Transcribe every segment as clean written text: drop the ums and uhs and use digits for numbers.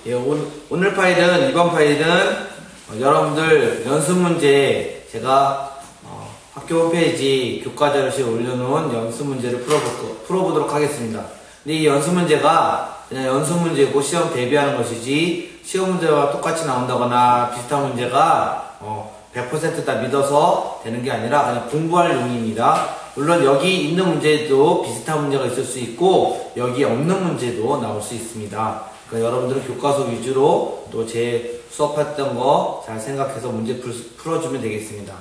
예, 오늘 파일은, 이번 파일은 여러분들 연습 문제 제가 학교 홈페이지 교과자료실에 올려놓은 연습 문제를 풀어보도록 하겠습니다. 근데 이 연습 문제가 그냥 연습 문제고 시험 대비하는 것이지 시험 문제와 똑같이 나온다거나 비슷한 문제가 100% 다 믿어서 되는 게 아니라 그냥 공부할 용입니다. 물론 여기 있는 문제도 비슷한 문제가 있을 수 있고 여기 없는 문제도 나올 수 있습니다. 그러니까 여러분들은 교과서 위주로 또 제 수업했던 거 잘 생각해서 문제 풀어주면 되겠습니다.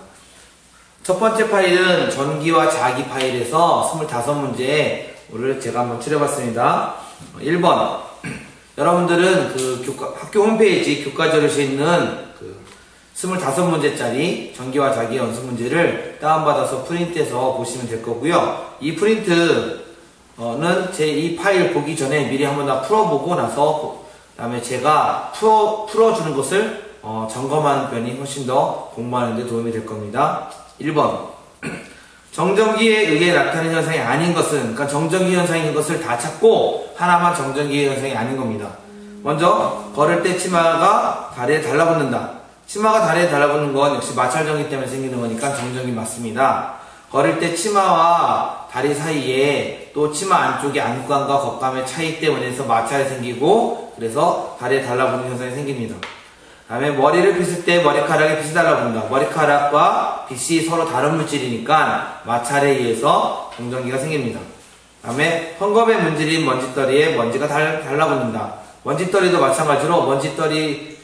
첫 번째 파일은 전기와 자기 파일에서 25문제를 제가 한번 추려봤습니다. 1번 여러분들은 학교 홈페이지 교과자료실에 있는 25문제짜리 전기와 자기 연습 문제를 다운받아서 프린트해서 보시면 될 거고요. 이 프린트는 제 이 파일 보기 전에 미리 한번 다 풀어보고 나서 그 다음에 제가 풀어주는 것을 점검하는 편이 훨씬 더 공부하는 데 도움이 될 겁니다. 1번 정전기에 의해 나타나는 현상이 아닌 것은, 그러니까 정전기 현상인 것을 다 찾고 하나만 정전기 현상이 아닌 겁니다. 먼저 걸을 때 치마가 다리에 달라붙는다. 치마가 다리에 달라붙는 건 역시 마찰전기 때문에 생기는 거니까 정전기 맞습니다. 걸을 때 치마와 다리 사이에 또 치마 안쪽에 안감과 겉감의 차이 때문에 해서 마찰이 생기고 그래서 다리에 달라붙는 현상이 생깁니다. 다음에 머리를 빗을 때 머리카락에 빗이 달라붙는다. 머리카락과 빗이 서로 다른 물질이니까 마찰에 의해서 정전기가 생깁니다. 다음에 헝겊에 문질린 먼지떨이에 먼지가 달라붙는다. 먼지떨이도 마찬가지로 먼지떨이와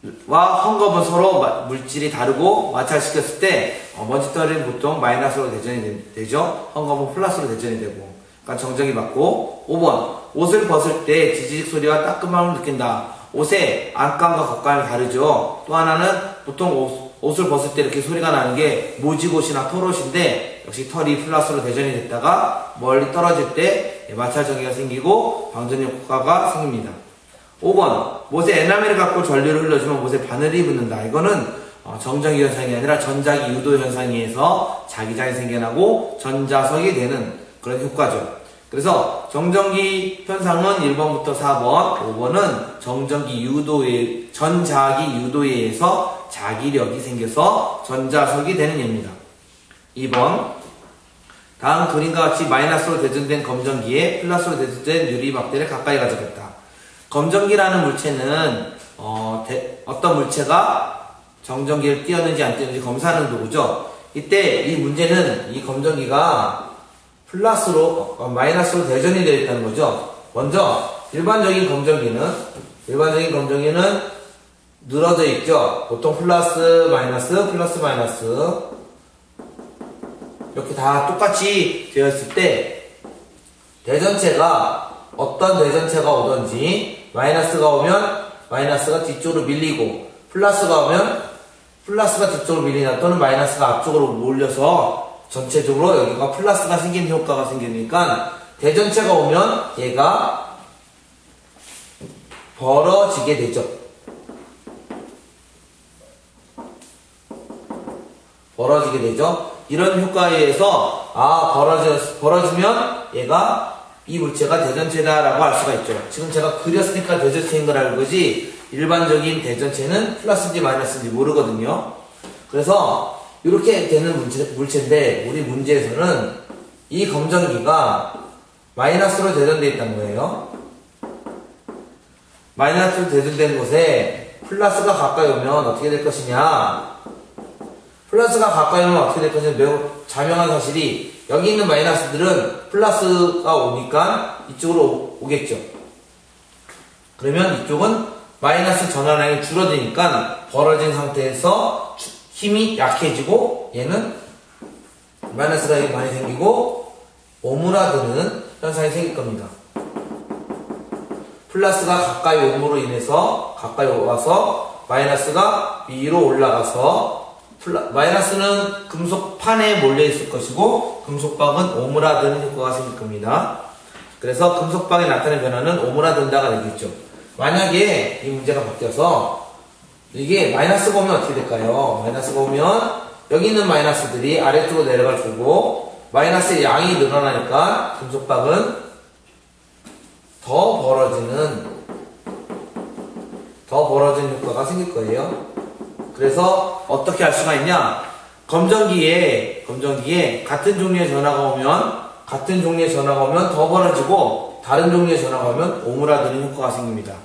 헝겊은 서로 물질이 다르고 마찰시켰을 때 먼지떨이는 보통 마이너스로 대전이 되죠. 헝겊은 플러스로 대전이 되고, 그러니까 정전기 맞고. 5번 옷을 벗을 때 지지직 소리와 따끔함을 느낀다. 옷의 안감과 겉감이 다르죠. 또 하나는 보통 옷을 벗을 때 이렇게 소리가 나는 게 모직옷이나 털옷인데 역시 털이 플러스로 대전이 됐다가 멀리 떨어질 때 마찰전기가 생기고 방전 효과가 생깁니다. 5번 못에 에나멜을 갖고 전류를 흘려주면 못에 바늘이 붙는다. 이거는 정전기 현상이 아니라 전자기 유도 현상에 의해서 자기장이 생겨나고 전자석이 되는 그런 효과죠. 그래서 정전기 현상은 1번부터 4번, 5번은 전자기 유도에 의해서 자기력이 생겨서 전자석이 되는 예입니다. 2번 다음 그림과 같이 마이너스로 대전된 검전기에 플러스로 대전된 유리막대를 가까이 가져갔다. 검전기라는 물체는 어떤 물체가 정전기를 띄었는지 안 띄었는지 검사하는 도구죠. 이때 이 문제는 이 검전기가 마이너스로 대전이 되어 있다는 거죠. 먼저 일반적인 검전기는 늘어져 있죠. 보통 플러스 마이너스 이렇게 다 똑같이 되어 있을 때 대전체가 어떤 대전체가 오든지 마이너스가 오면 마이너스가 뒤쪽으로 밀리고 플러스가 오면 플러스가 뒤쪽으로 밀리나 또는 마이너스가 앞쪽으로 몰려서 전체적으로 여기가 플러스가 생기는 효과가 생기니까 대전체가 오면 얘가 벌어지게 되죠. 이런 효과에 의해서 벌어지면 얘가 이 물체가 대전체다라고 할 수가 있죠. 지금 제가 그렸으니까 대전체인 걸 알고 거지 일반적인 대전체는 플러스인지 마이너스인지 모르거든요. 그래서 이렇게 되는 물체인데 우리 문제에서는 이 검전기가 마이너스로 대전되어 있다는 거예요. 마이너스로 대전된 곳에 플러스가 가까이 오면 어떻게 될 것이냐. 플러스가 가까이 오면 어떻게 될 것이냐. 매우 자명한 사실이 여기 있는 마이너스들은 플러스가 오니까 이쪽으로 오겠죠. 그러면 이쪽은 마이너스 전환량이 줄어드니까 벌어진 상태에서 힘이 약해지고 얘는 마이너스가 많이 생기고 오므라드는 현상이 생길 겁니다. 플러스가 가까이 옴으로 인해서 가까이 와서 마이너스가 위로 올라가서 마이너스는 금속판에 몰려 있을 것이고 금속박은 오므라드는 효과가 생길 겁니다. 그래서 금속박에 나타나는 변화는 오므라든다가 되겠죠. 만약에 이 문제가 바뀌어서 이게 마이너스가 오면 어떻게 될까요? 마이너스가 오면 여기 있는 마이너스들이 아래쪽으로 내려갈 거고 마이너스의 양이 늘어나니까 금속박은 더 벌어지는 더 벌어지는 효과가 생길 거예요. 그래서 어떻게 할 수가 있냐? 검정기에 같은 종류의 전화가 오면 더 벌어지고 다른 종류의 전화가 오면 오므라드는 효과가 생깁니다.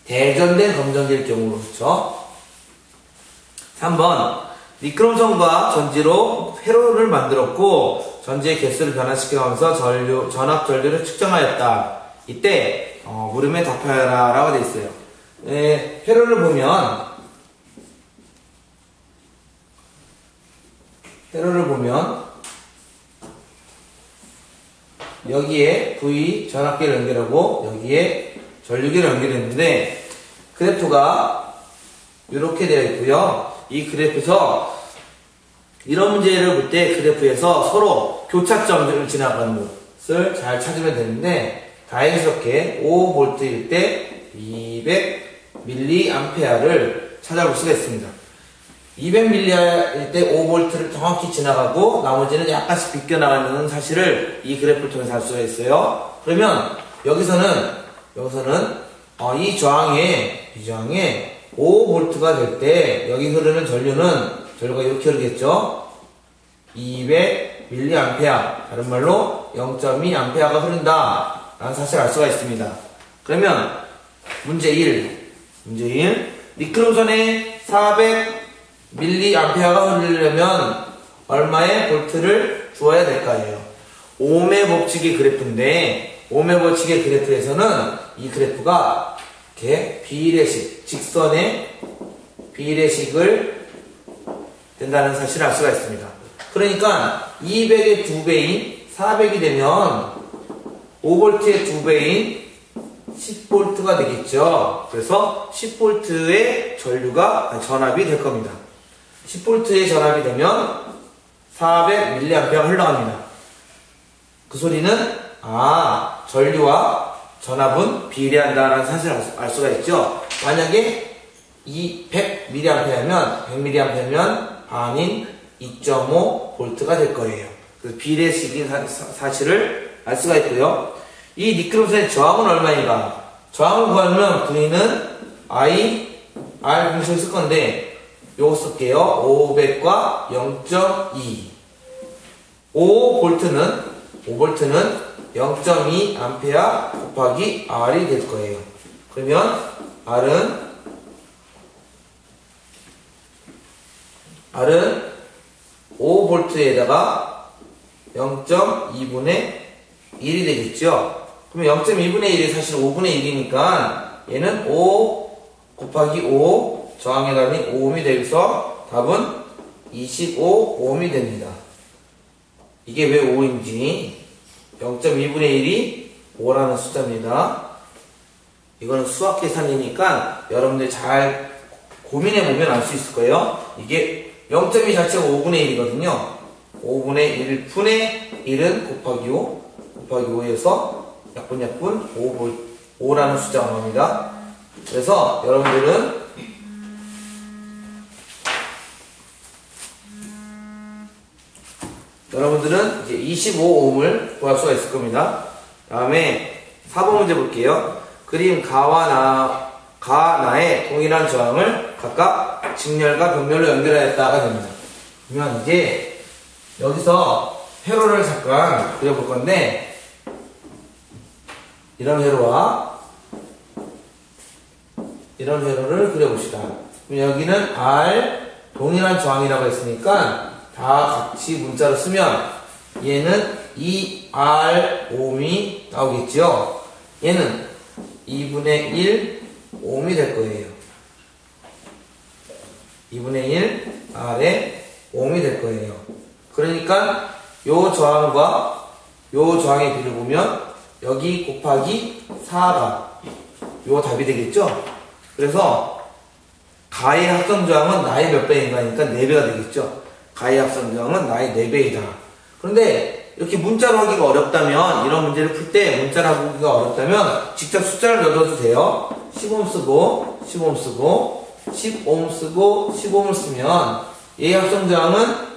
대전된 검정기일 경우로 그렇죠? 3번 니크롬선과 전지로 회로를 만들었고 전지의 개수를 변화시켜가면서 전압 전류를 측정하였다. 이때 물음에 답하여라 라고 되어 있어요. 회로를 보면 여기에 V 전압계를 연결하고 여기에 전류계를 연결했는데 그래프가 이렇게 되어 있고요. 이 그래프에서 이런 문제를 볼 때 그래프에서 서로 교차점을 지나가는 것을 잘 찾으면 되는데 다행스럽게 5V일 때 200mA를 찾아볼 수가 있습니다. 200mA일 때 5V를 정확히 지나가고 나머지는 약간씩 비껴나가는 사실을 이 그래프를 통해서 알 수가 있어요. 그러면 여기서는 이 저항에 5V가 될 때 여기 흐르는 전류가 이렇게 흐르겠죠. 200mA 다른 말로 0.2A가 흐른다 라는 사실을 알 수가 있습니다. 그러면 문제 1 니크롬선에 400mA가 흐르려면 얼마의 볼트를 주어야 될까요? ohm의 법칙의 그래프인데 ohm의 법칙의 그래프에서는 이 그래프가 이렇게 비례식, 직선의 비례식을 된다는 사실을 알 수가 있습니다. 그러니까 200의 2배인 400이 되면 5V의 2배인 10V가 되겠죠. 그래서 10V의 전압이 될 겁니다. 10V의 전압이 되면 400mA가 흘러갑니다. 그 소리는 전류와 전압은 비례한다는 사실을 알 수가 있죠. 만약에 100mA면 반인 2.5V가 될 거예요. 그래서 비례식인 사실을 알 수가 있고요. 이 니크롬선의 저항은 얼마인가? 저항을 구하려면 V는 R 공식을 쓸 건데 요거 쓸게요. 500과 0.2 5V는 0.2A 곱하기 R이 될 거예요. 그러면 R은 5V에다가 0.2분의 1이 되겠죠. 그러면 0.2분의 1이 사실 5분의 1이니까 얘는 5 곱하기 5 저항의 값이 5ohm이 되어서 답은 25ohm이 됩니다. 이게 왜 5인지 0.2분의 1이 5라는 숫자입니다. 이거는 수학 계산이니까 여러분들 잘 고민해보면 알 수 있을 거예요. 이게 0.2 자체가 5분의 1이거든요. 5분의 1분의 1은 곱하기 5에서 약분 5라는 숫자가 나옵니다. 그래서 여러분들은 이제 25ohm을 구할 수가 있을 겁니다. 다음에 4번 문제 볼게요. 그림 가와 나의 동일한 저항을 각각 직렬과 병렬로 연결하였다가 됩니다. 그러면 이제 여기서 회로를 잠깐 그려볼 건데 이런 회로와 이런 회로를 그려봅시다. 그럼 여기는 R 동일한 저항이라고 했으니까 다 같이 문자로 쓰면 얘는 2R ohm이 나오겠죠. 얘는 2분의 1 ohm이 될 거예요. 2분의 1 R의 ohm이 될 거예요. 그러니까 요 저항과 요 저항의 비를 보면 여기 곱하기 4가 요 답이 되겠죠. 그래서 가의 합성 저항은 나의 몇 배인가 하니까 4배가 되겠죠. 가의 합성 저항은 나의 4배이다. 그런데 이렇게 문자로 하기가 어렵다면 이런 문제를 풀 때 문자로 하기가 어렵다면 직접 숫자를 넣어도 돼요. 10ohm 쓰고 10ohm 쓰고 10ohm 쓰고 10ohm을 쓰면 얘의 합성 저항은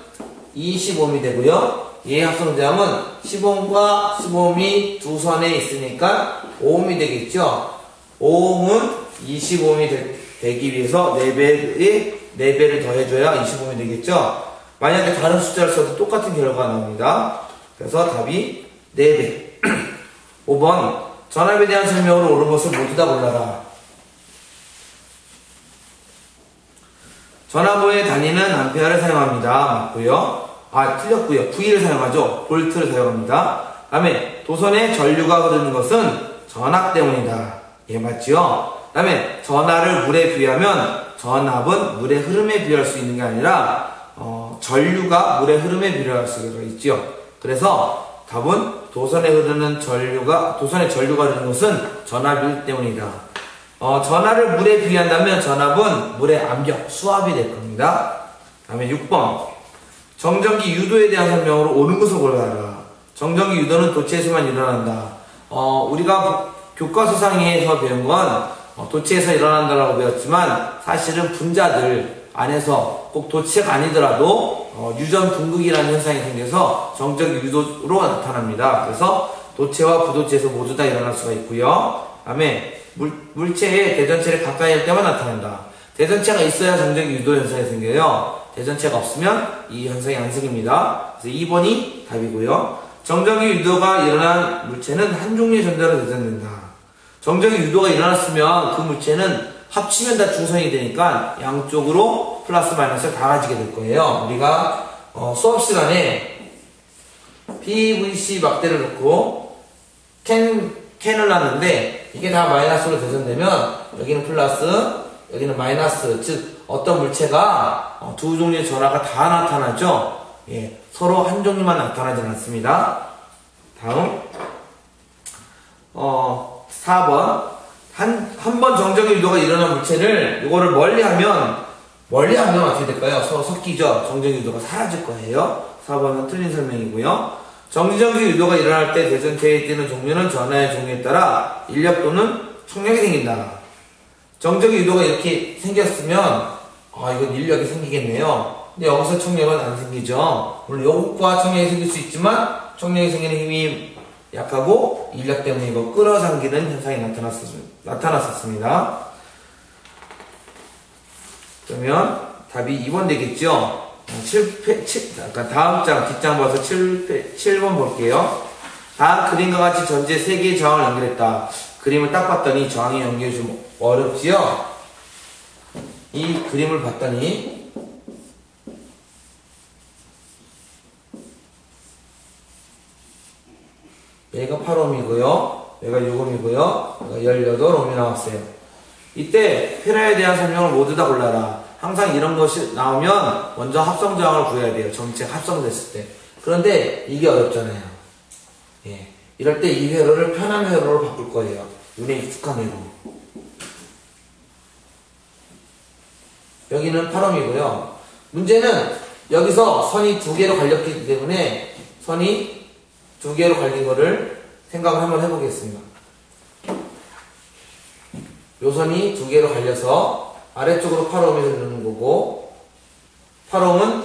20ohm이 되고요. 얘의 합성 저항은 10ohm과 10ohm이 두 선에 있으니까 ohm이 되겠죠. 오음은 25ohm이 되기 위해서 4배를 더해줘야 25ohm이 되겠죠? 만약에 다른 숫자를 써도 똑같은 결과가 나옵니다. 그래서 답이 4배. 5번. 전압에 대한 설명으로 옳은 것을 모두 다 골라라. 전압의 단위는 암페어를 사용합니다. 맞고요. 틀렸고요. V를 사용하죠. 볼트를 사용합니다. 다음에 도선에 전류가 흐르는 것은 전압 때문이다. 예, 맞죠? 다음에 전하를 물에 비유하면 전압은 물의 흐름에 비유할 수 있는 게 아니라 전류가 물의 흐름에 비유할 수가 있죠. 그래서 답은 도선에 전류가 흐르는 것은 전압이기 때문이다. 전하를 물에 비유한다면 전압은 물의 압력, 수압이 될 겁니다. 다음에 6번. 정전기 유도에 대한 설명으로 옳은 것을 골라라. 정전기 유도는 도체에서만 일어난다. 우리가 교과서상에서 배운 건 도체에서 일어난다라고 배웠지만 사실은 분자들 안에서 꼭 도체가 아니더라도 유전 분극이라는 현상이 생겨서 정전기 유도로 나타납니다. 그래서 도체와 부도체에서 모두 다 일어날 수가 있고요. 다음에 물체의 대전체를 가까이 할 때만 나타난다. 대전체가 있어야 정전기 유도 현상이 생겨요. 대전체가 없으면 이 현상이 안 생깁니다. 그래서 2번이 답이고요. 정전기 유도가 일어난 물체는 한 종류의 전자로 대전된다. 정전기 유도가 일어났으면 그 물체는 합치면 다 중성이 되니까 양쪽으로 플러스 마이너스를 다 가지게 될 거예요. 우리가 수업 시간에 PVC 막대를 놓고 캔을 놨는데 이게 다 마이너스로 대전되면 여기는 플러스, 여기는 마이너스, 즉 어떤 물체가 두 종류의 전하가 다 나타나죠. 예, 서로 한 종류만 나타나지 않습니다. 다음 4번. 한 번 정전기 유도가 일어난 물체를 이거를 멀리하면 어떻게 될까요? 서로 섞이죠. 정전기 유도가 사라질 거예요. 4번은 틀린 설명이고요. 정전기 유도가 일어날 때 대전체에 뜨는 종류는 전하의 종류에 따라 인력 또는 청력이 생긴다. 정전기 유도가 이렇게 생겼으면 이건 인력이 생기겠네요. 근데 여기서 청력은 안 생기죠. 물론 요것과 청력이 생길 수 있지만 청력이 생기는 힘이 약하고 인력 때문에 이거 끌어당기는 현상이 나타났었습니다. 그러면 답이 2번 되겠죠? 다음 장, 뒷장 봐서 7번 볼게요. 다음 그림과 같이 전체 3개의 저항을 연결했다. 그림을 딱 봤더니 저항의 연결이 좀 어렵지요? 이 그림을 봤더니 얘가 8ohm이고요. 얘가 6ohm이고요. 얘가 18ohm이 나왔어요. 이때 페라에 대한 설명을 모두 다 골라라. 항상 이런 것이 나오면 먼저 합성 저항을 구해야 돼요. 전체 합성됐을 때. 그런데 이게 어렵잖아요. 예. 이럴 때 이 회로를 편한 회로로 바꿀 거예요. 눈에 익숙한 회로. 여기는 8ohm이고요. 문제는 여기서 선이 2개로 갈렸기 때문에 선이 2개로 갈린 거를 생각을 한번 해보겠습니다. 요 선이 2개로 갈려서 아래쪽으로 8ohm이 흐르는 거고 8ohm은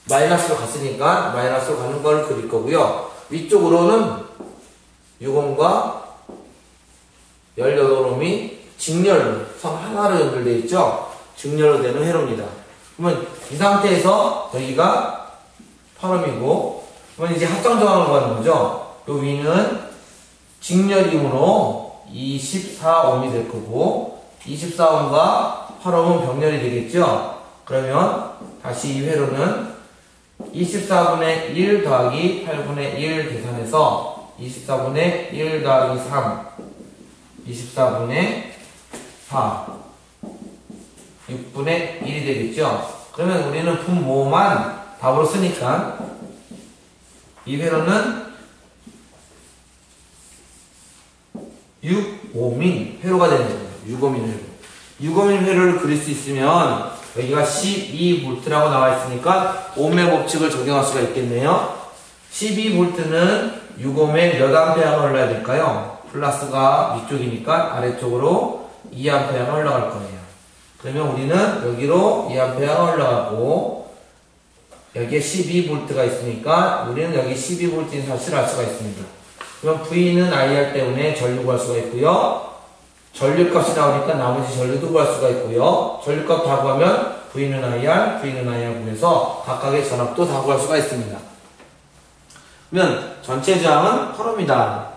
마이너스로 갔으니까 마이너스로 가는 걸 그릴 거고요. 위쪽으로는 6ohm과 18ohm이 직렬로 선 하나로 연결되어 있죠. 직렬로 되는 회로입니다. 그러면 이 상태에서 여기가 8ohm이고 그러면 이제 합성 저항을 구하는 거죠. 요 위는 직렬이므로 24ohm이 될 거고 24ohm과 8ohm은 병렬이 되겠죠. 그러면 다시 이 회로는 24분의 1 더하기 8분의 1 계산해서 24분의 1 더하기 3 24분의 4 6분의 1이 되겠죠. 그러면 우리는 분모만 답으로 쓰니까 이 회로는 6ohm인 회로가 되는 거예요. 6ohm인 회로. 6ohm인 회로를 그릴 수 있으면 여기가 12V라고 나와 있으니까 ohm의 법칙을 적용할 수가 있겠네요. 12V는 6ohm에 몇 암페어가 흘러야 될까요? 플러스가 위쪽이니까 아래쪽으로 2A가 흘러갈 거예요. 그러면 우리는 여기로 2A가 흘러가고 여기에 12V가 있으니까 우리는 여기 12V인 사실을 알 수가 있습니다. 그럼 V는 IR 때문에 전류 구할 수가 있고요. 전류값이 나오니까 나머지 전류도 구할 수가 있고요. 전류값 다 구하면 V는 IR, V는 IR 구해서 각각의 전압도 다 구할 수가 있습니다. 그러면 전체 저항은 8ohm이다.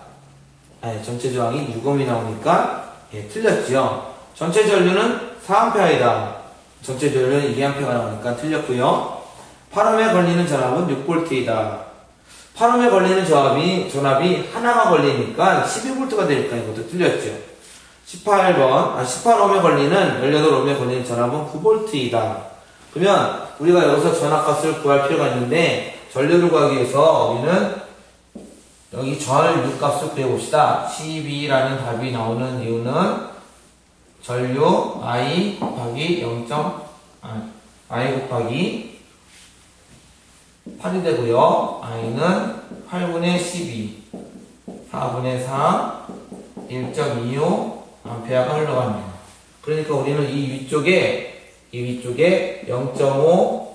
전체 저항이 6ohm이 나오니까 틀렸죠. 전체 전류는 4A이다. 전체 전류는 2A가 나오니까 틀렸고요. 8ohm에 걸리는 전압은 6V이다. 8ohm에 걸리는 전압이 하나가 걸리니까 12V가 되니까 이것도 틀렸죠. 18ohm에 걸리는 18ohm에 걸리는 전압은 9V이다. 그러면 우리가 여기서 전압값을 구할 필요가 있는데 전류를 구하기 위해서 우리는 여기 전류 값을 구해봅시다. 12라는 답이 나오는 이유는 전류 I 곱하기 I 곱하기 8이 되고요. I는 8분의 12, 4분의 4, 1.25 암페어가 흘러갑니다. 그러니까 우리는 이 위쪽에 0.5,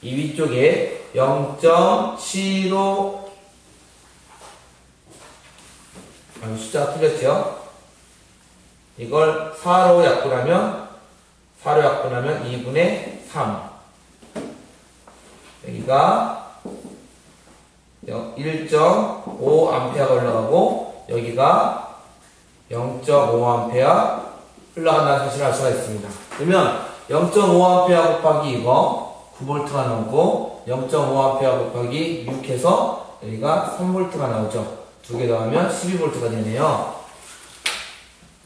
이 위쪽에 0.75, 숫자가 틀렸죠? 이걸 4로 약분하면 2분의 3. 여기가 1.5A가 흘러가고 여기가 0.5A 흘러간다는 사실을 알 수가 있습니다. 그러면 0.5A 곱하기 이거 9V가 나오고 0.5A 곱하기 6 해서 여기가 3V가 나오죠. 두 개 더하면 12V가 되네요.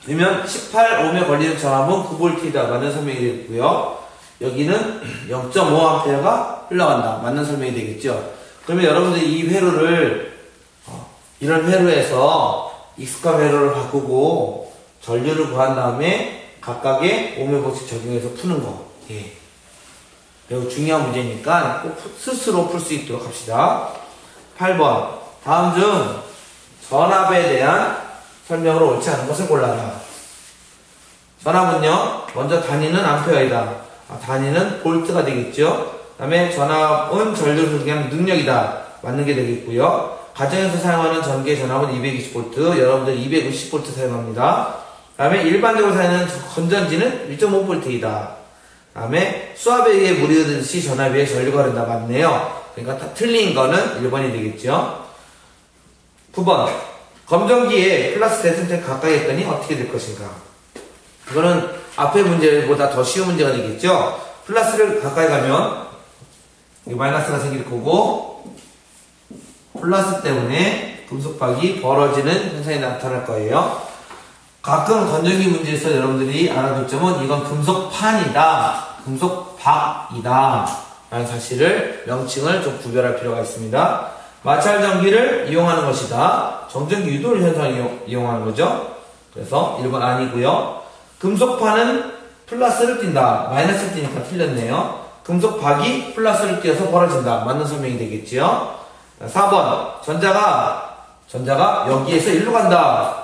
그러면 18ohm에 걸리는 전압은 9V이다. 맞는 설명이 되겠고요. 여기는 0.5A가 흘러간다. 맞는 설명이 되겠죠. 그러면 여러분들이 이 회로를 이런 회로에서 익숙한 회로를 바꾸고 전류를 구한 다음에 각각의 오hm 법칙 적용해서 푸는 거. 매우 중요한 문제니까 꼭 스스로 풀 수 있도록 합시다. 8번. 다음 중 전압에 대한 설명으로 옳지 않은 것을 골라라. 전압은요, 먼저 단위는 암페어이다. 단위는 볼트가 되겠죠. 그 다음에 전압은 전류를 흐르게 하는 능력이다. 맞는 게 되겠고요. 가정에서 사용하는 전기의 전압은 220V, 여러분들 250V 사용합니다. 그 다음에 일반적으로 사용하는 건전지는 1.5V이다. 그 다음에 수압에 의해 물이 흐르듯이 전압 위에 전류가 흐른다. 맞네요. 그러니까 다 틀린 거는 1번이 되겠죠. 9번. 검정기에 플러스 대승택 가까이 했더니 어떻게 될 것인가? 이거는 앞의 문제보다 더 쉬운 문제가 되겠죠. 플러스를 가까이 가면 마이너스가 생길 거고 플러스 때문에 금속박이 벌어지는 현상이 나타날 거예요. 가끔 건전기 문제에서 여러분들이 알아둘 점은 이건 금속판이다, 금속박이다 라는 사실을 명칭을 좀 구별할 필요가 있습니다. 마찰 전기를 이용하는 것이다. 정전기 유도를 현상을 이용하는 거죠. 그래서 1번 아니고요. 금속판은 플러스를 띈다. 마이너스를 띄니까 틀렸네요. 금속박이 플러스를 띄어서 벌어진다. 맞는 설명이 되겠지요. 4번. 전자가 여기에서 일로 간다.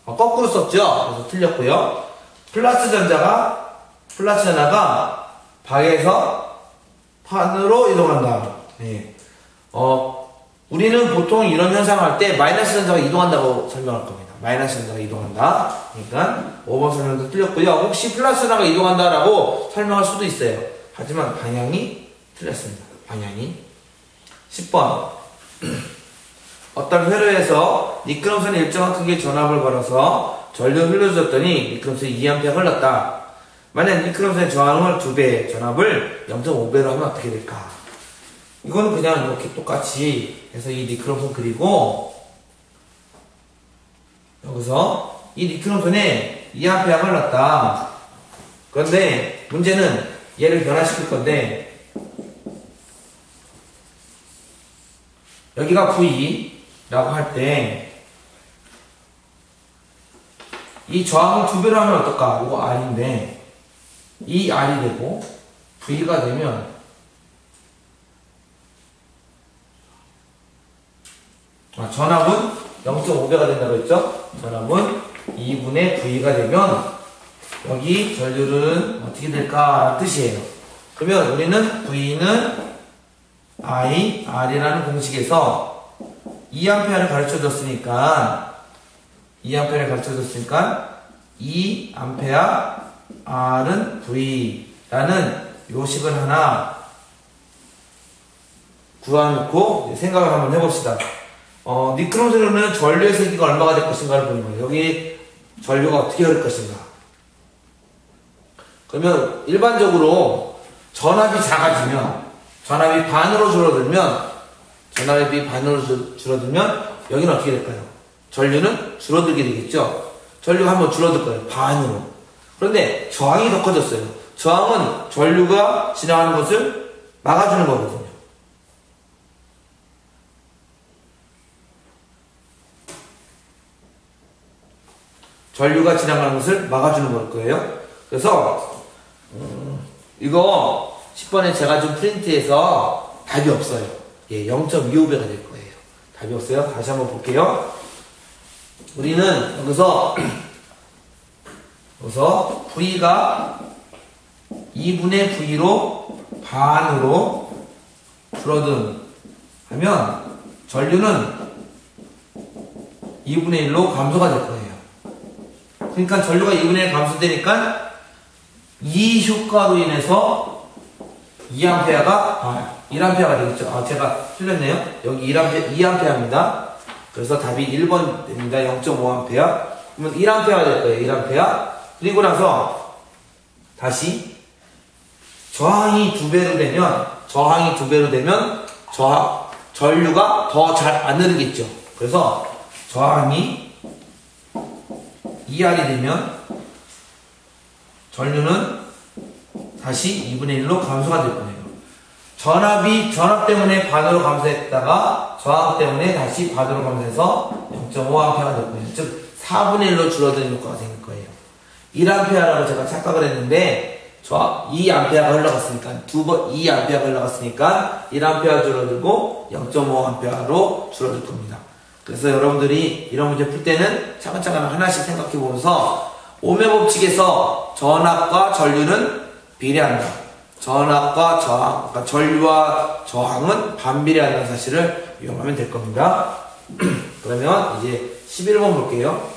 거꾸로 썼죠. 그래서 틀렸고요. 플러스 전자가 박에서 판으로 이동한다. 네. 우리는 보통 이런 현상을 할 때 마이너스 전자가 이동한다고 설명할 겁니다. 마이너스 전자가 이동한다. 그러니까 5번 설명도 틀렸고요. 혹시 플러스 전자가 이동한다라고 설명할 수도 있어요. 하지만 방향이 틀렸습니다. 방향이. 10번. 어떤 회로에서 미끄럼선에 일정한 크기의 전압을 걸어서 전류를 흘려줬더니 미끄럼선이 2A 흘렀다. 만약 미끄럼선의 저항을 2배, 전압을 0.5배로 하면 어떻게 될까? 이거는 그냥 이렇게 똑같이 해서 이 미끄럼선 그리고 여기서 이 미끄럼선에 2A 흘렀다. 그런데 문제는 얘를 변화시킬 건데 여기가 V라고 할 때 이 저항을 2배로 하면 어떨까? 이거 R인데 이 R이 되고 V가 되면 전압은 0.5배가 된다고 했죠? 전압은 2분의 V가 되면 여기 전류는 어떻게 될까? 뜻이에요. 그러면 우리는 V는 I, R이라는 공식에서 2A를 가르쳐 줬으니까 2A를 가르쳐줬으니까 2A R은 V라는 요식을 하나 구해놓고 생각을 한번 해봅시다. 미끄럼틀로는 전류의 세기가 얼마가 될 것인가를 보는 거예요. 여기 전류가 어떻게 흐를 것인가. 그러면 일반적으로 전압이 작아지면, 전압이 반으로 줄어들면 여기는 어떻게 될까요? 전류는 줄어들게 되겠죠. 전류가 한번 줄어들 거예요. 반으로. 그런데 저항이 더 커졌어요. 저항은 전류가 지나가는 것을 막아주는 거거든요. 전류가 지나가는 것을 막아주는 걸 거예요. 그래서 이거 10번에 제가 좀 프린트해서 답이 없어요. 예, 0.25배가 될 거예요. 답이 없어요. 다시 한번 볼게요. 우리는 여기서 V가 2분의 V로 반으로 줄어든 하면 전류는 2분의 1로 감소가 될 거예요. 그러니까 전류가 2분의 1 감소되니까 이 효과로 인해서 2A가 1A가 되겠죠. 제가 틀렸네요. 여기 2A입니다. 그래서 답이 1번 됩니다. 0.5A. 그러면 1A가 될 거예요. 1A. 그리고 나서 다시 저항이 2배로 되면 전류가 더 잘 안 흐르겠죠. 그래서 저항이 2R이 되면 전류는 다시 2분의 1로 감소가 될 거예요. 전압 때문에 반으로 감소했다가 저항 때문에 다시 반으로 감소해서 0.5A가 될 거예요. 즉 4분의 1로 줄어드는 효과가 생길 거예요. 1A라고 제가 착각을 했는데 2A가 흘러갔으니까 2A가 흘러갔으니까 1A 줄어들고 0.5A로 줄어들 겁니다. 그래서 여러분들이 이런 문제 풀 때는 차근차근 하나씩 생각해 보면서 ohm의 법칙에서 전압과 전류는 비례한다. 전압과 저항, 그러니까 전류와 저항은 반비례한다는 사실을 이용하면 될 겁니다. 그러면 이제 11번 볼게요.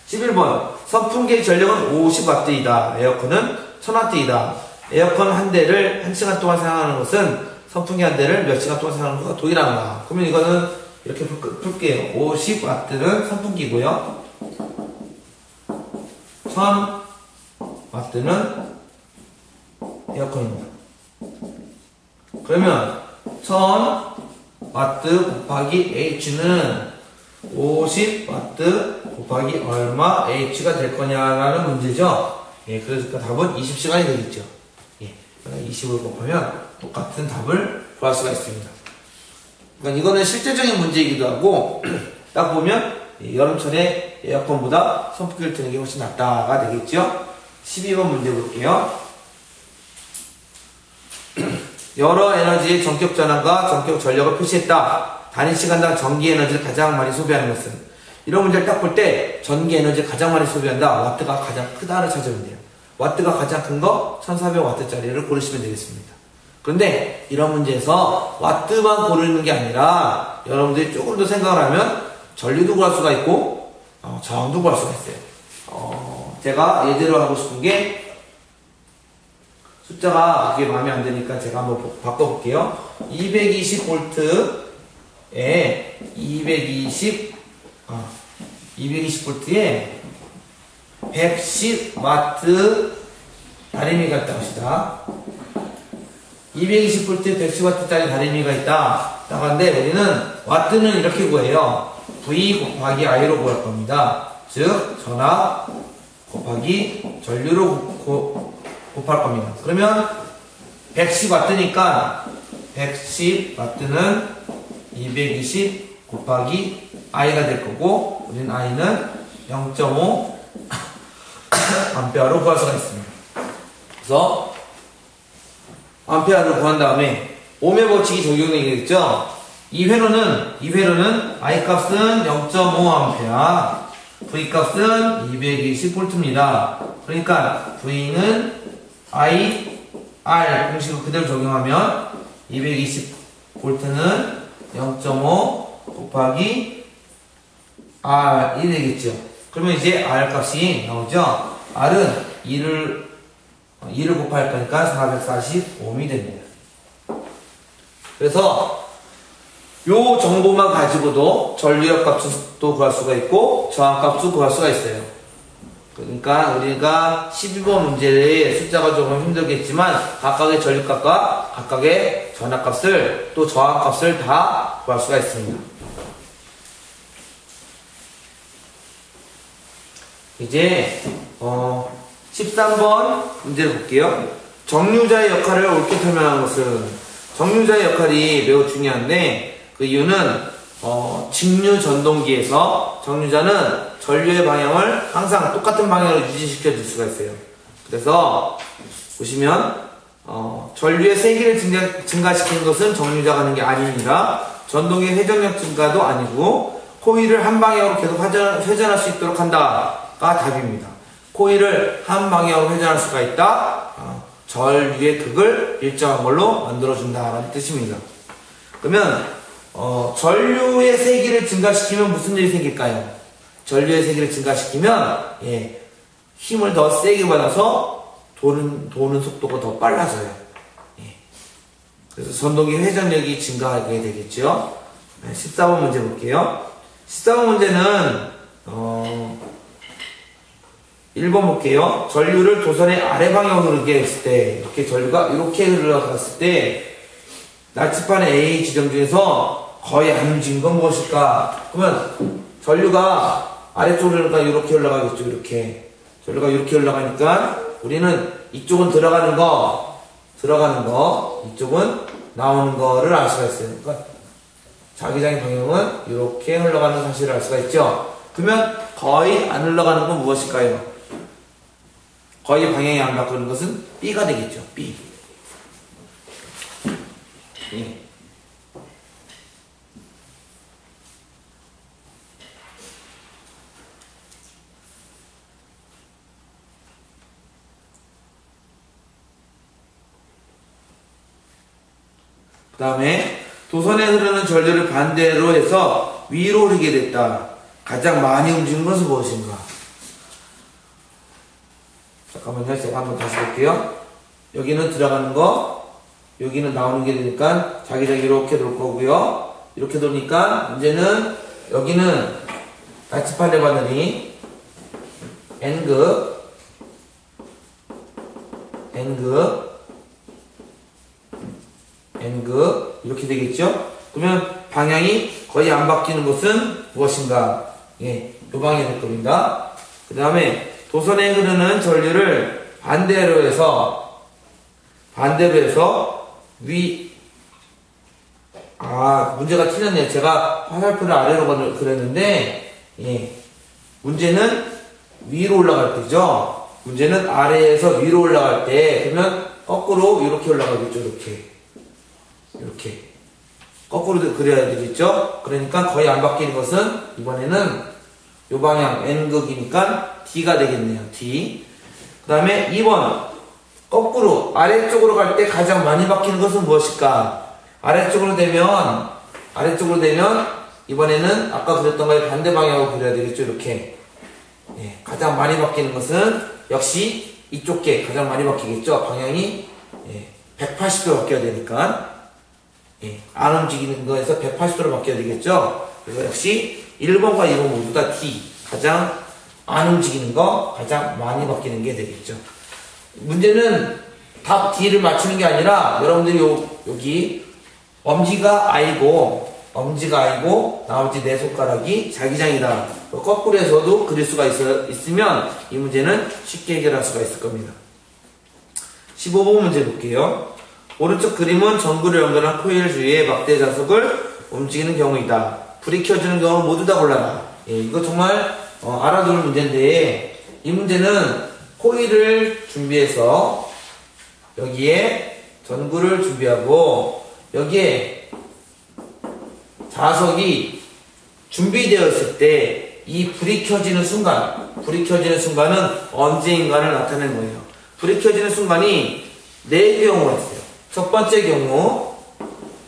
11번 선풍기의 전력은 50W이다. 에어컨은 1000W이다. 에어컨 한 대를 1시간 동안 사용하는 것은 선풍기 한 대를 몇 시간 동안 사용하는 것과 동일한가. 그러면 이거는 이렇게 풀게요. 50W는 선풍기고요. 1000W는 에어컨입니다. 그러면 1000W 곱하기 H는 50W 곱하기 얼마 H가 될 거냐라는 문제죠. 예, 그러니까 답은 20시간이 되겠죠. 예, 20을 곱하면 똑같은 답을 구할 수가 있습니다. 그러니까 이거는 실제적인 문제이기도 하고 딱 보면 여름철에 에어컨보다 선풍기를 트는 게 훨씬 낫다가 되겠죠. 12번 문제 볼게요. 여러 에너지의 전격 전환과 전격 전력을 표시했다. 단위 시간당 전기 에너지를 가장 많이 소비하는 것은? 이런 문제를 딱 볼 때 전기 에너지를 가장 많이 소비한다. 와트가 가장 크다를 찾으면 돼요. 와트가 가장 큰 거 1400W짜리를 고르시면 되겠습니다. 그런데 이런 문제에서 와트만 고르는 게 아니라 여러분들이 조금 더 생각을 하면 전류도 구할 수가 있고 저항도 구할 수가 있어요. 제가 예제로 하고 싶은 게 숫자가 그게 마음에 안 드니까 제가 한번 바꿔볼게요. 220V에 220V에 110W 다리미가 있다고 합시다. 220V에 110W짜리 다리미가 있다. 나가는데 우리는 와트는 이렇게 구해요. V 곱하기 I로 구할 겁니다. 즉 전압 곱하기 전류로 곱할 겁니다. 그러면 110W니까 110W는 220 곱하기 I가 될 거고 우리는 I는 0.5 암페어로 구할 수가 있습니다. 그래서 암페어를 구한 다음에 ohm의 법칙이 적용되겠죠. 이 회로는 I 값은 0.5A, V 값은 220V입니다. 그러니까 V는 I, R 공식을 그대로 적용하면 220V는 0.5 곱하기 R이 되겠죠. 그러면 이제 R 값이 나오죠. R은 2를 곱할 거니까 445옴이 됩니다. 그래서 요 정보만 가지고도 전류력 값도 구할 수가 있고 저항값도 구할 수가 있어요. 그러니까 우리가 12번 문제의 숫자가 조금 힘들겠지만 각각의 전류값과 각각의 전압값을 또 저항값을 다 구할 수가 있습니다. 이제 13번 문제를 볼게요. 정류자의 역할을 옳게 설명한 것은 정류자의 역할이 매우 중요한데 그 이유는 직류 전동기에서 정류자는 전류의 방향을 항상 똑같은 방향으로 유지시켜 줄 수가 있어요. 그래서 보시면 전류의 세기를 증가시키는 것은 정류자가 하는 게 아닙니다. 전동의 회전력 증가도 아니고 코일을 한 방향으로 계속 회전할 수 있도록 한다가 답입니다. 코일을 한 방향으로 회전할 수가 있다. 전류의 극을 일정한 걸로 만들어준다라는 뜻입니다. 그러면 전류의 세기를 증가시키면 무슨 일이 생길까요? 전류의 세기를 증가시키면 힘을 더 세게 받아서 도는 속도가 더 빨라져요. 그래서 전동기 회전력이 증가하게 되겠죠. 14번 문제 볼게요. 14번 문제는 1번 볼게요. 전류를 도선의 아래 방향으로 흐르게 했을 때 이렇게 전류가 이렇게 흘러갔을 때 나치판의 A 지점 중에서 거의 안 움직인 건 무엇일까? 그러면 전류가 아래쪽으로 흘러가 이렇게 올라가겠죠. 이렇게 전류가 이렇게 올라가니까 우리는 이쪽은 들어가는 거 이쪽은 나오는 거를 알 수가 있어요. 그러니까 자기장의 방향은 이렇게 흘러가는 사실을 알 수가 있죠. 그러면 거의 안 흘러가는 건 무엇일까요? 거의 방향이 안 바꾸는 것은 B가 되겠죠. B. 그 다음에 도선에 흐르는 전류를 반대로 해서 위로 흐르게 됐다. 가장 많이 움직이는 것은 무엇인가? 잠깐만요. 제가 한번 다시 볼게요. 여기는 들어가는 거, 여기는 나오는 게 되니까 자기장이 이렇게 돌 거고요. 이렇게 도니까 문제는 여기는 나치판의 바늘이 N극 이렇게 되겠죠? 그러면 방향이 거의 안 바뀌는 것은 무엇인가? 이 방향이 될 겁니다. 그 다음에 도선에 흐르는 전류를 반대로 해서 문제가 틀렸네요. 제가 화살표를 아래로 그랬는데 문제는 위로 올라갈 때죠. 문제는 아래에서 위로 올라갈 때 그러면 거꾸로 이렇게 올라가겠죠. 이렇게 거꾸로 그려야 되겠죠. 그러니까 거의 안 바뀌는 것은 이번에는 요 방향 N극이니까 D가 되겠네요. D. 그 다음에 2번 거꾸로 아래쪽으로 갈 때 가장 많이 바뀌는 것은 무엇일까? 아래쪽으로 되면 이번에는 아까 그렸던 거에 반대 방향으로 그려야 되겠죠. 이렇게 가장 많이 바뀌는 것은 역시 이쪽 게 가장 많이 바뀌겠죠. 방향이 180도 바뀌어야 되니까 안 움직이는 거에서 180도로 바뀌어야 되겠죠. 그래서 역시 1번과 2번 모두 다 D. 가장 안 움직이는 거, 가장 많이 바뀌는 게 되겠죠. 문제는 답 D를 맞추는 게 아니라 여러분들이 여기 엄지가 I고 나머지 네 손가락이 자기장이다. 거꾸로 해서도 그릴 수가 있으면 이 문제는 쉽게 해결할 수가 있을 겁니다. 15번 문제 볼게요. 오른쪽 그림은 전구를 연결한 코일 주위에 막대 자석을 움직이는 경우이다. 불이 켜지는 경우는 모두 다 골라라. 이거 정말 알아둘 문제인데 이 문제는 코일을 준비해서 여기에 전구를 준비하고 여기에 자석이 준비되어 있을 때 이 불이 켜지는 순간은 언제인가를 나타내는 거예요. 불이 켜지는 순간이 네 경우가 있어요. 첫 번째 경우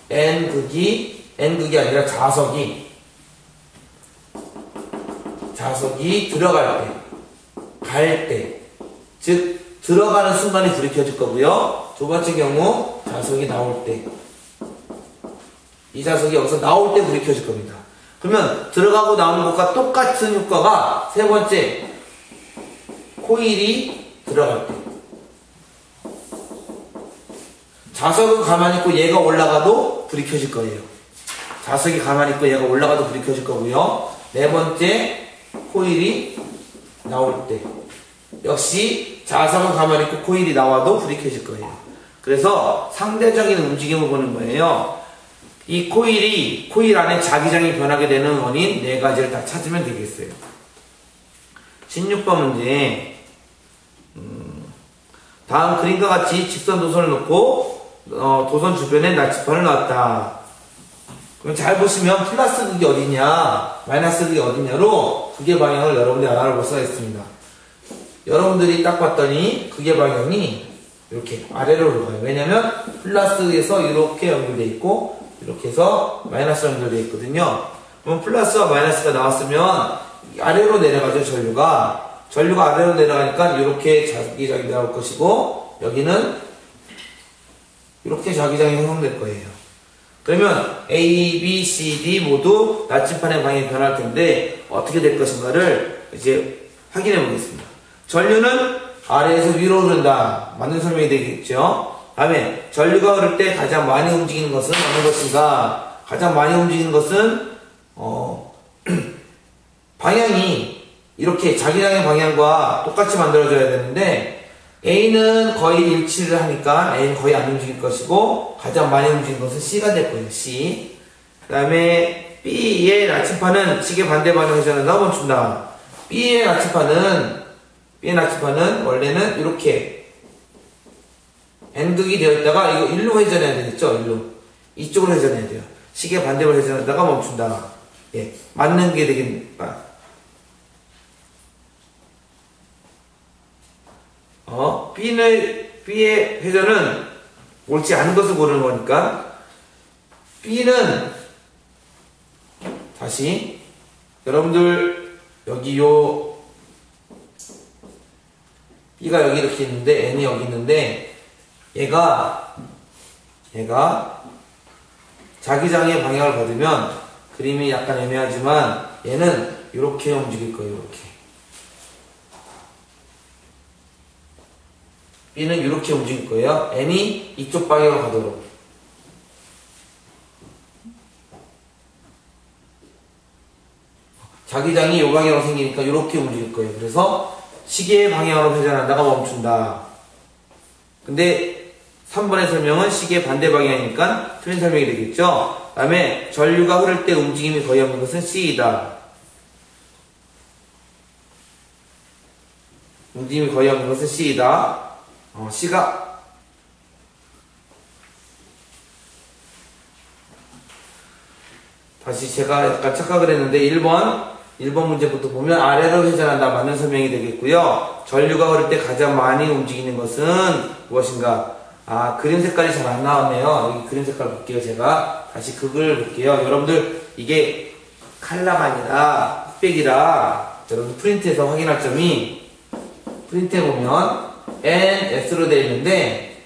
N극이 아니라 자석이 자석이 들어갈 때, 갈 때, 즉 들어가는 순간에 불이 켜질 거고요. 두 번째 경우 자석이 나올 때, 이 자석이 여기서 나올 때 불이 켜질 겁니다. 그러면 들어가고 나오는 것과 똑같은 효과가 세 번째, 코일이 들어갈 때. 자석은 가만히 있고 얘가 올라가도 불이 켜질 거예요. 자석이 가만히 있고 얘가 올라가도 불이 켜질 거고요. 네 번째, 코일이 나올 때. 역시 자석은 가만히 있고 코일이 나와도 불이 켜질 거예요. 그래서 상대적인 움직임을 보는 거예요. 이 코일 안에 자기장이 변하게 되는 원인 네 가지를 다 찾으면 되겠어요. 16번 문제. 다음 그림과 같이 직선 도선을 놓고 도선 주변에 나침반을 놨다. 그럼 잘 보시면 플러스 극이 어디냐, 마이너스 극이 어디냐로 극의 방향을 여러분들이 알아볼 수가 있습니다. 여러분들이 딱 봤더니 극의 방향이 이렇게 아래로 가요. 왜냐면 플러스에서 이렇게 연결되어 있고 이렇게 해서 마이너스 연결되어 있거든요. 그럼 플러스와 마이너스가 나왔으면 아래로 내려가죠. 전류가 아래로 내려가니까 이렇게 자기장이 나올 것이고 여기는 이렇게 자기장이 형성될 거예요. 그러면 A, B, C, D 모두 나침반의 방향이 변할 텐데 어떻게 될 것인가를 이제 확인해 보겠습니다. 전류는 아래에서 위로 흐른다. 맞는 설명이 되겠죠. 다음에 전류가 흐를 때 가장 많이 움직이는 것은 어느 것인가? 가장 많이 움직이는 것은 방향이 이렇게 자기장의 방향과 똑같이 만들어져야 되는데 A는 거의 일치를 하니까 A는 거의 안 움직일 것이고 가장 많이 움직이는 것은 C가 될 거예요. C. 그 다음에 B의 나침반은 시계 반대 방향으로 회전한다. 멈춘다. B의 나침반은 원래는 이렇게 N극이 되어 있다가 이거 일로 회전해야 되겠죠? 일로. 이쪽으로 회전해야 돼요. 시계 반대로 회전하다가 멈춘다. 예. 맞는 게 되겠다. B의 회전은 옳지 않은 것을 고르는 거니까 B는 다시 여러분들 여기 B가 여기 이렇게 있는데 N이 여기 있는데 얘가 자기장의 방향을 받으면 그림이 약간 애매하지만 얘는 이렇게 움직일 거예요. 이렇게 B는 이렇게 움직일 거예요. N이 이쪽 방향으로 가도록. 자기장이 이 방향으로 생기니까 이렇게 움직일 거예요. 그래서 시계의 방향으로 회전한다가 멈춘다. 근데 3번의 설명은 시계 반대 방향이니까 틀린 설명이 되겠죠. 그 다음에 전류가 흐를 때 움직임이 거의 없는 것은 C이다. 움직임이 거의 없는 것은 C이다. C가 다시 제가 약간 착각을 했는데 1번 문제부터 보면 아래로 회전한다. 맞는 설명이 되겠고요. 전류가 흐를 때 가장 많이 움직이는 것은 무엇인가? 그림 색깔이 잘 안 나왔네요. 여기 그림 색깔 볼게요. 제가 다시 극을 볼게요. 여러분들 이게 칼라가 아니라 흑백이라 여러분 프린트에서 확인할 점이 프린트에 보면 N, S로 되어 있는데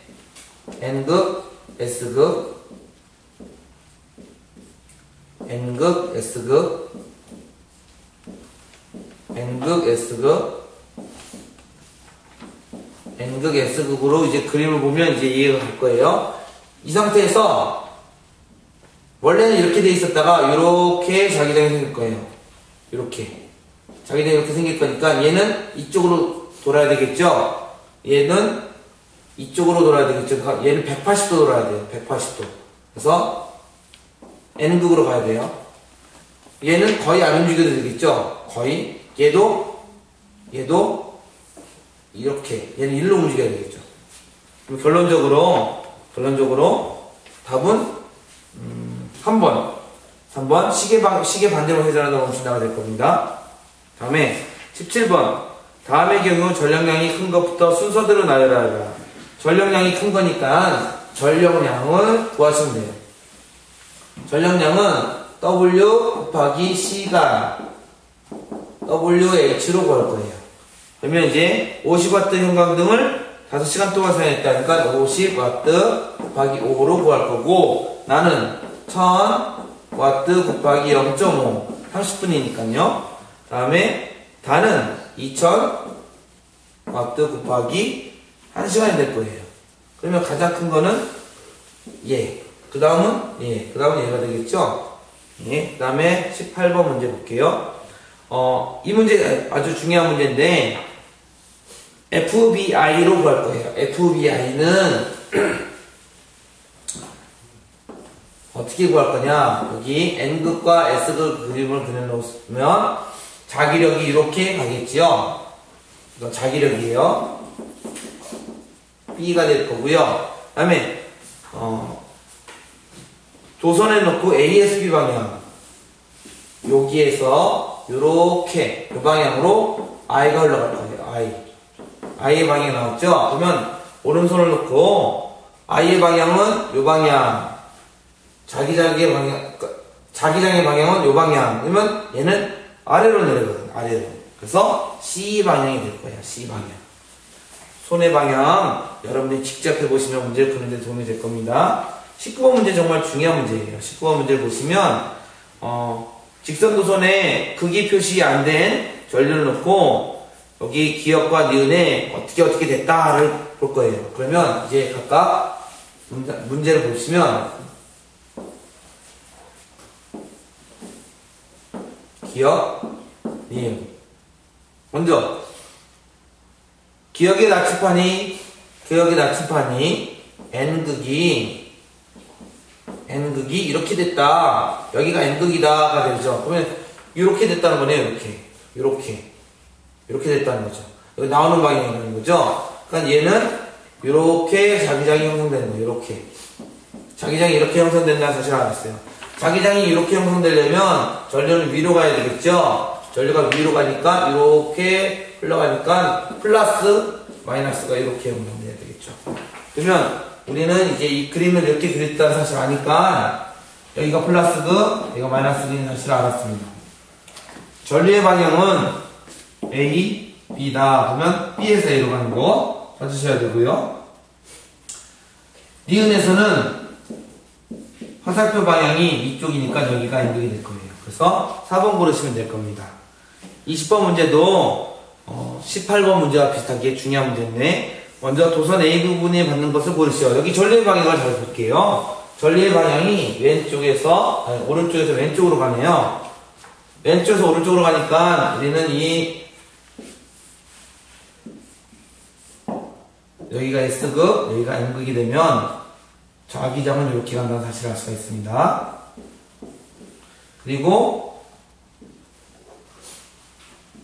N극, S극, N극, S극, N극, S극, N극, S극으로 이제 그림을 보면 이제 이해가 갈 거예요. 이 상태에서 원래는 이렇게 돼 있었다가 이렇게 자기장이 생길 거예요. 이렇게 자기장이 이렇게 생길 거니까 얘는 이쪽으로 돌아야 되겠죠. 얘는 이쪽으로 돌아야 되겠죠. 얘는 180도 돌아야 돼요. 180도. 그래서 N극으로 가야 돼요. 얘는 거의 안 움직여도 되겠죠. 거의. 얘도 이렇게. 얘는 일로 움직여야 되겠죠. 그럼 결론적으로 답은 3번 시계 반대로 회전하다 멈춘다가 될 겁니다. 다음에 17번 다음의 경우 전력량이 큰 것부터 순서대로 나열하라. 전력량이 큰 거니까 전력량을 구하시면 돼요. 전력량은 W 곱하기 C가 WH로 구할 거예요. 그러면 이제 50W 형광등을 5시간 동안 사용했다. 그러니까 50W 곱하기 5로 구할 거고, 나는 1000W 곱하기 0.5, 30분이니까요. 다음에 단은 2000W 곱하기 1시간이 될 거예요. 그러면 가장 큰 거는 그 다음은 얘가 되겠죠. 그 다음에 18번 문제 볼게요. 이 문제 아주 중요한 문제인데, FBI로 구할 거예요. FBI는 어떻게 구할 거냐? 여기 N극과 S극 그림을 그려놓으면 자기력이 이렇게 가겠지요. 이거 자기력이에요. B가 될 거고요. 그 다음에 도선에 놓고 ASB 방향, 여기에서 요렇게 이 방향으로 I가 흘러갈 거예요. I의 방향이 나왔죠? 그러면 오른손을 놓고 I의 방향은 요 방향, 자기장의 방향은 요 방향. 그러면 얘는 아래로 내려가거든요. 아래로. 그래서 C 방향이 될 거예요. C 방향. 손의 방향 여러분들이 직접 해보시면 문제를 푸는 데 도움이 될 겁니다. 19번 문제 정말 중요한 문제예요. 19번 문제를 보시면 직선도선에 극이 표시 안 된 전류를 놓고 여기 기역과 니은에 어떻게 됐다를 볼 거예요. 그러면 이제 각각 문제를 보시면 기역, 니은. 먼저 기역의 나침판이 N극이 이렇게 됐다. 여기가 N극이다가 되죠. 그러면 이렇게 됐다는 거네요. 이렇게 됐다는 거죠. 여기 나오는 방향이라는 거죠. 그러니까 얘는 이렇게 자기장이 형성되는 거예요. 이렇게. 자기장이 이렇게 형성된다는 사실을 알았어요. 자기장이 이렇게 형성되려면 전류는 위로 가야 되겠죠. 전류가 위로 가니까 이렇게 흘러가니까 플러스 마이너스가 이렇게 형성돼야 되겠죠. 그러면 우리는 이제 이 그림을 이렇게 그렸다는 사실을 아니까 여기가 플러스극, 여기가 마이너스극인 사실을 알았습니다. 전류의 방향은 A, B다. 그러면 B에서 A로 가는 거 찾으셔야 되고요. 니은에서는 화살표 방향이 이쪽이니까 여기가 N극이 될 거예요. 그래서 4번 고르시면 될 겁니다. 20번 문제도 18번 문제와 비슷하게 중요한 문제인데, 먼저 도선 A 부분에 받는 것을 고르시오. 여기 전류의 방향을 잘 볼게요. 전류의 방향이 오른쪽에서 왼쪽으로 가네요. 왼쪽에서 오른쪽으로 가니까 우리는 여기가 S극, 여기가 N극이 되면 자기장은 이렇게 간다는 사실을 알 수가 있습니다. 그리고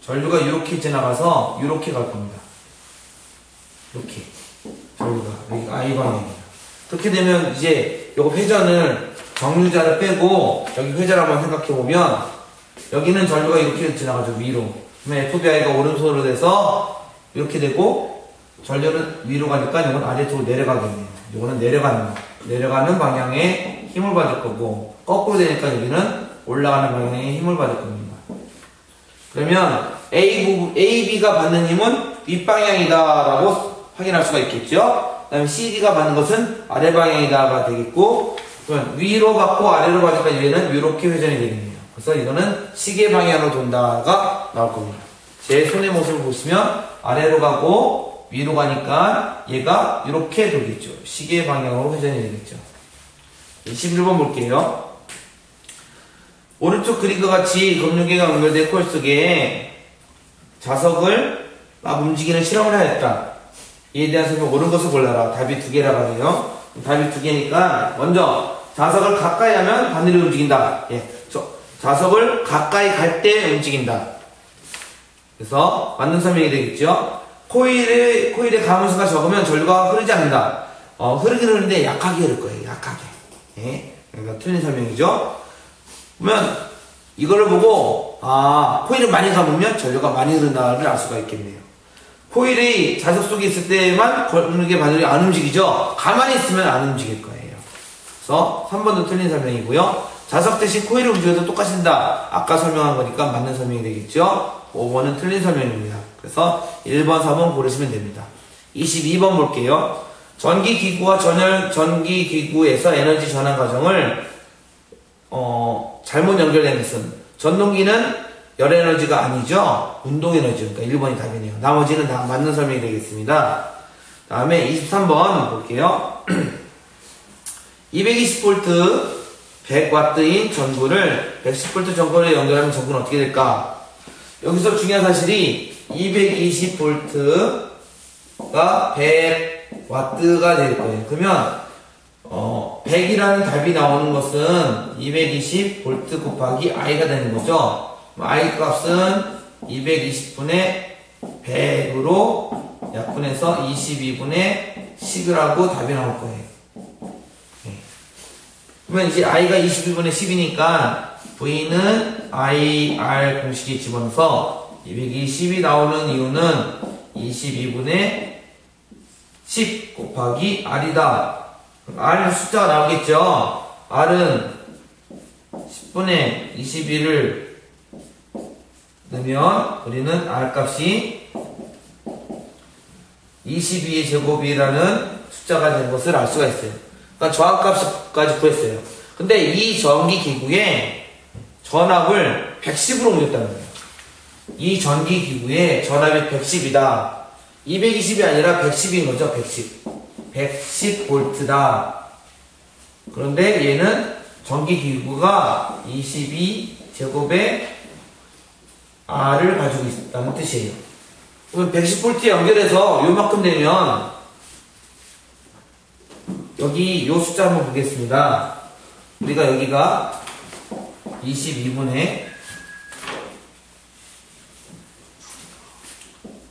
전류가 이렇게 지나가서 이렇게 갈 겁니다. 이렇게 전류가 여기가 I 방향입니다. 그렇게 되면 이제 요거 회전을 정류자를 빼고 여기 회전 한번 생각해 보면 여기는 전류가 이렇게 지나가죠. 위로. 그러면 FBI가 오른손으로 돼서 이렇게 되고 전류는 위로 가니까 이건 아래쪽으로 내려가겠네요. 이거는 내려가는 방향에 힘을 받을 거고, 거꾸로 되니까 여기는 올라가는 방향에 힘을 받을 겁니다. 그러면 AB가 받는 힘은 윗방향이다라고 확인할 수가 있겠죠. 그 다음에 CD가 받는 것은 아래 방향이다가 되겠고, 그러면 위로 받고 아래로 받으니까 얘는 이렇게 회전이 되겠네요. 그래서 이거는 시계 방향으로 돈다가 나올 겁니다. 제 손의 모습을 보시면 아래로 가고 위로 가니까 얘가 이렇게 돌겠죠. 시계 방향으로 회전이 되겠죠. 21번 볼게요. 오른쪽 그림과 같이 검용계가 연결된 코일 속에 자석을 막 움직이는 실험을 하였다. 이에 대한 설명 옳은 것을 골라라. 답이 2개라고 하네요. 답이 2개니까 먼저 자석을 가까이 하면 바늘이 움직인다. 자석을 가까이 갈 때 움직인다. 그래서 맞는 설명이 되겠죠. 코일의 가문수가 적으면 전류가 흐르지 않는다. 흐르긴 흐르는데 약하게 흐를 거예요. 약하게. 그러니까 틀린 설명이죠. 그러면 이거를 보고 코일을 많이 감으면 전류가 많이 흐른다를 알 수가 있겠네요. 코일이 자석 속에 있을 때만 걸르게 바늘이 안 움직이죠. 가만히 있으면 안 움직일 거예요. 그래서 3번도 틀린 설명이고요. 자석 대신 코일을 움직여도 똑같이 된다. 아까 설명한 거니까 맞는 설명이 되겠죠. 5번은 틀린 설명입니다. 그래서 1번, 4번 고르시면 됩니다. 22번 볼게요. 전기기구와 전기기구에서 에너지 전환 과정을 잘못 연결된 것은 전동기는 열에너지가 아니죠. 운동에너지. 그러니까 1번이 답이네요. 나머지는 다 맞는 설명이 되겠습니다. 다음에 23번 볼게요. 220V 100W인 전구를 110V 전구에 연결하면 전구는 어떻게 될까? 여기서 중요한 사실이 220V가 100W가 될 거예요. 그러면 100이라는 답이 나오는 것은 220V 곱하기 I가 되는 거죠. I 값은 220분의 100으로 약분해서 22분의 10을 하고 답이 나올 거예요. 그러면 이제 I가 22분의 10이니까 V는 IR 공식에 집어넣어서 220이 나오는 이유는 22분의 10 곱하기 R이다. R 숫자가 나오겠죠? R은 10분의 21을 넣으면 우리는 R 값이 22의 제곱이라는 숫자가 된 것을 알 수가 있어요. 그러니까 저항값까지 구했어요. 근데 이 전기기구에 전압을 110으로 옮겼다는 거예요. 이 전기기구에 전압이 110이다. 220이 아니라 110인 거죠. 110. 110V다. 그런데 얘는 전기기구가 22제곱에 R을 가지고 있다는 뜻이에요. 그럼 110V에 연결해서 요만큼 되면 여기 요 숫자 한번 보겠습니다. 우리가 여기가 22분의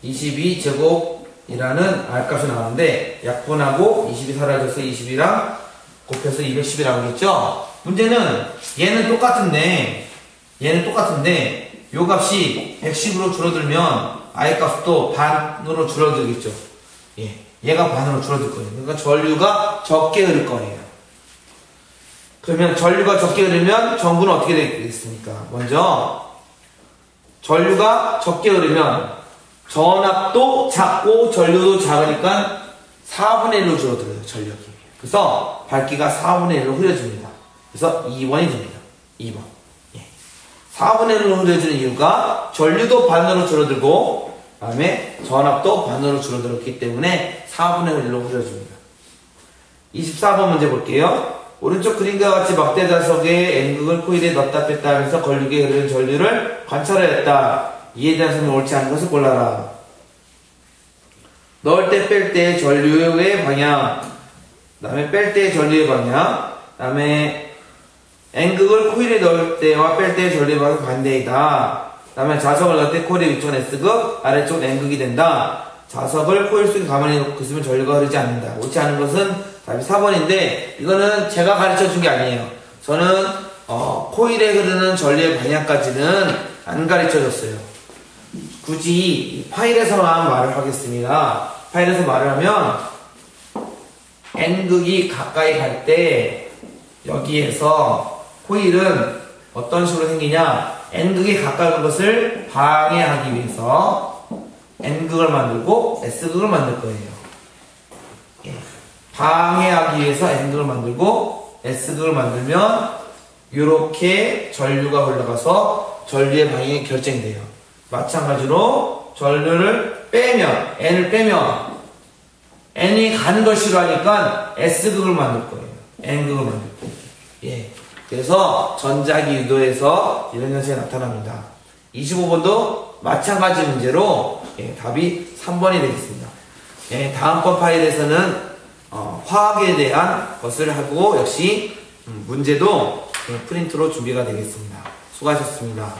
22제곱이라는 R값이 나오는데 약분하고 20이 사라져서 20이랑 곱해서 210이 나오겠죠? 문제는 얘는 똑같은데 요 값이 110으로 줄어들면 I 값도 반으로 줄어들겠죠. 예, 얘가 반으로 줄어들 거예요. 그러니까 전류가 적게 흐를 거예요. 그러면 전류가 적게 흐르면 전구는 어떻게 되겠습니까? 먼저 전류가 적게 흐르면 전압도 작고 전류도 작으니까 4분의 1로 줄어들어요. 전력이. 그래서 밝기가 4분의 1로 흐려집니다. 그래서 2번이 됩니다. 2번. 4분의 1로 흐려지는 이유가 전류도 반으로 줄어들고 그 다음에 전압도 반으로 줄어들었기 때문에 4분의 1로 흐려집니다. 24번 문제 볼게요. 오른쪽 그림과 같이 막대 자석의 N극을 코일에 넣었다 뺐다 하면서 걸리게 흐르는 전류를 관찰하였다. 이에 대한 설명 옳지 않은 것을 골라라. 넣을 때 뺄 때 전류의 방향, 그 다음에 뺄 때 전류의 방향, 그 다음에 N극을 코일에 넣을 때와 뺄 때의 전류의 방향이 반대이다. 그 다음에 자석을 넣을 때 코일의 위쪽은 S극, 아래쪽은 N극이 된다. 자석을 코일 속에 가만히 놓고 있으면 전류가 흐르지 않는다. 옳지 않은 것은 답이 4번인데 이거는 제가 가르쳐 준 게 아니에요. 저는 코일에 흐르는 전류의 방향까지는 안 가르쳐 줬어요. 굳이 파일에서만 말을 하겠습니다. 파일에서 말을 하면 N극이 가까이 갈 때 여기에서 코일은 어떤 식으로 생기냐, N극이 가까이 온 것을 방해하기 위해서 N극을 만들고 S극을 만들 거예요. 방해하기 위해서 N극을 만들고 S극을 만들면 이렇게 전류가 흘러가서 전류의 방향이 결정돼요. 마찬가지로 전류를 빼면, N을 빼면 N이 가는 걸 싫어하니까 S극을 만들 거예요. N극을 만들 거예요. 예. 그래서 전자기 유도에서 이런 현상이 나타납니다. 25번도 마찬가지 문제로 답이 3번이 되겠습니다. 다음번 파일에서는 화학에 대한 것을 하고 역시 문제도 프린트로 준비가 되겠습니다. 수고하셨습니다.